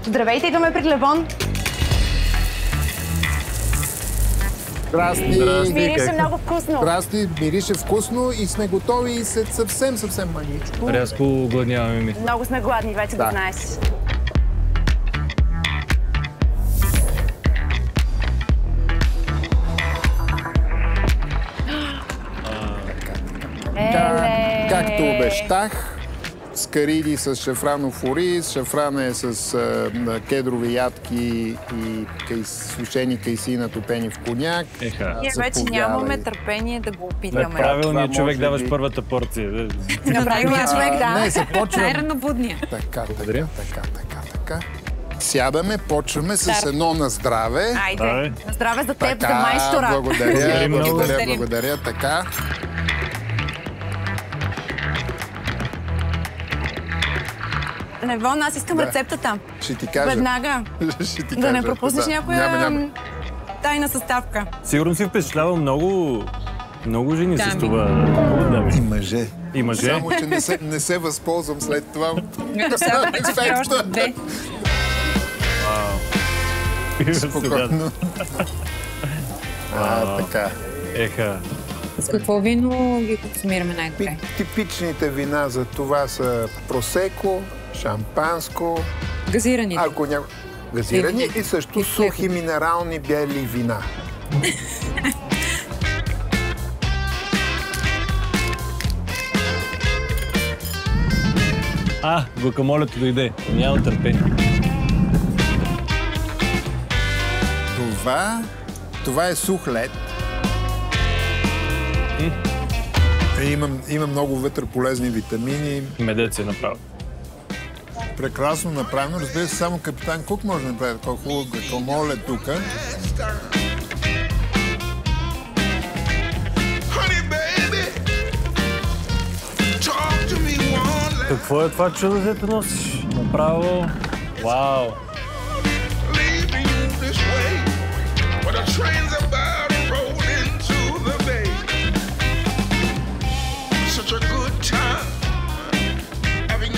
Здравейте, идваме при Левон. Здрасти! Мирише много вкусно. Здрасти, мирише вкусно и сме готови след съвсем маничко. Рязко огладняваме ми. Много сме гладни, вече да знаеш. Както обещах, скариди с шафранов ориз, шафрана е с кедрови ядки и сушени кайси натопени в коняк. Ние вече нямаме търпение да го опитаме. Правилният човек даваш първата порция. Правилният човек, да. Не, започваме. Най-ранобудния. Така. Сядаме, почваме с едно на здраве. Айде, на здраве за теб, за майстора. Благодаря, така. Левон, аз искам рецептата. Ще ти кажа. Веднага. Да не пропуснеш някоя тайна съставка. Сигурно си впечатлява много жени с това. Много дами. И мъже. И мъже. Само, че не се възползвам след това. Още две. Спокойно. Така. Еха. С какво вино ги консумираме най-добре? Типичните вина за това са просеко, шампанско. Газираните. Ако няма... Газирани и също сухи минерални бели вина. Гуакамолето дойде. Няма търпение. Това е сух лед. Има много вътре полезни витамини. Медец е направо. Прекрасно направено. Разбира се, само Капитан Кук може да направи такова хубаво гуакамоле тук. Какво е това чудо, дето носиш? Направо. Вау!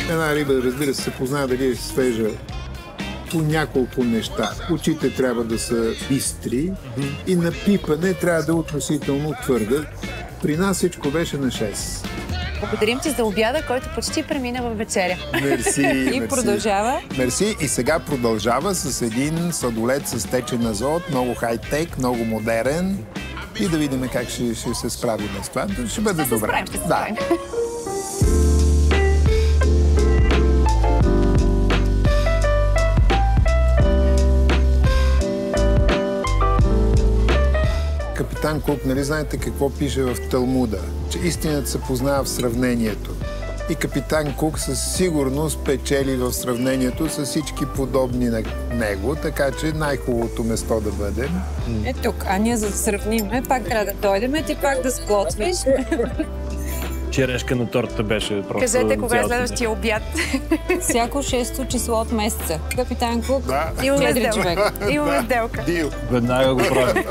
Една риба, разбира се познава дали е свежа по няколко неща. Очите трябва да са бистри и на пипане трябва да е относително твърда. При нас всичко беше на 6. Благодарим ти за обяда, който почти премина в вечеря. Мерси. И продължава. Мерси. И сега продължава с един сладолед с течен азот, много хай-тек, много модерен. И да видим как ще се справим с това. Ще бъде добре. Ще се справим. Капитан Кук, нали знаете какво пише в Талмуда? Че истината се познава в сравнението. И Капитан Кук със сигурност печели в сравнението с всички подобни на него, така че най-хубавото место да бъдем. Е тук, а ние за да сравниме, пак трябва да дойдем, ти пак да сготвиш. Черешка на тортата беше просто... Кажете, кога е следващия обяд? Всяко 6-то число от месеца. Капитан Кук, Имаме 4 човека. Имаме сделка. Дил. Веднага го правим.